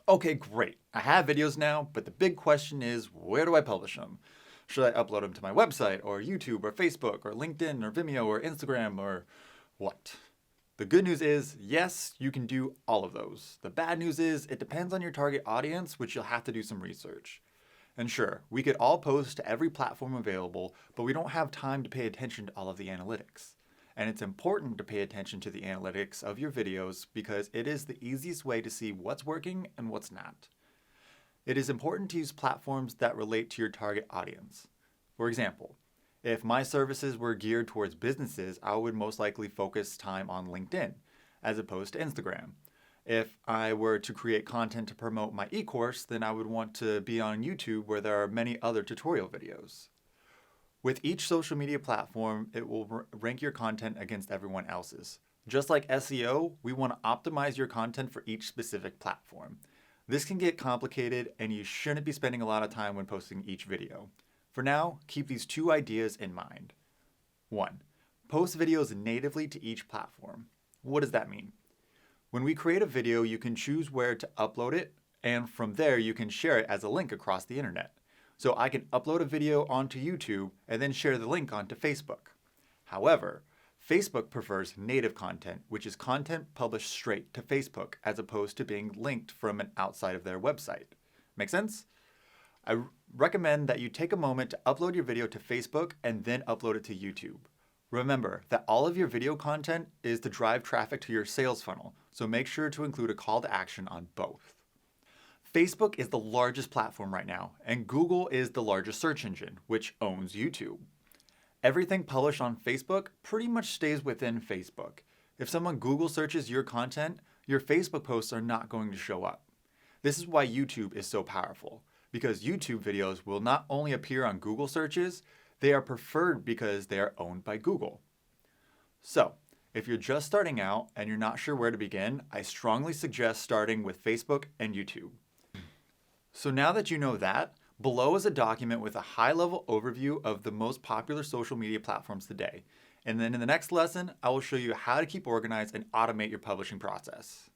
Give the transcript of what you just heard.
Okay, great. I have videos now, but the big question is, where do I publish them? Should I upload them to my website or YouTube or Facebook or LinkedIn or Vimeo or Instagram or what? The good news is, yes, you can do all of those. The bad news is, it depends on your target audience, which you'll have to do some research. And sure, we could all post to every platform available, but we don't have time to pay attention to all of the analytics. And it's important to pay attention to the analytics of your videos because it is the easiest way to see what's working and what's not. It is important to use platforms that relate to your target audience. For example, if my services were geared towards businesses, I would most likely focus time on LinkedIn as opposed to Instagram. If I were to create content to promote my e-course, then I would want to be on YouTube where there are many other tutorial videos. With each social media platform, it will rank your content against everyone else's. Just like SEO, we want to optimize your content for each specific platform. This can get complicated and you shouldn't be spending a lot of time when posting each video. For now, keep these two ideas in mind. 1. Post videos natively to each platform. What does that mean? When we create a video, you can choose where to upload it, and from there you can share it as a link across the internet. So I can upload a video onto YouTube and then share the link onto Facebook. However, Facebook prefers native content, which is content published straight to Facebook as opposed to being linked from an outside of their website. Make sense? I recommend that you take a moment to upload your video to Facebook and then upload it to YouTube. Remember that all of your video content is to drive traffic to your sales funnel, so make sure to include a call to action on both. Facebook is the largest platform right now, and Google is the largest search engine, which owns YouTube. Everything published on Facebook pretty much stays within Facebook. If someone Google searches your content, your Facebook posts are not going to show up. This is why YouTube is so powerful, because YouTube videos will not only appear on Google searches, they are preferred because they are owned by Google. So, if you're just starting out and you're not sure where to begin, I strongly suggest starting with Facebook and YouTube. So now that you know that, below is a document with a high-level overview of the most popular social media platforms today. And then in the next lesson, I will show you how to keep organized and automate your publishing process.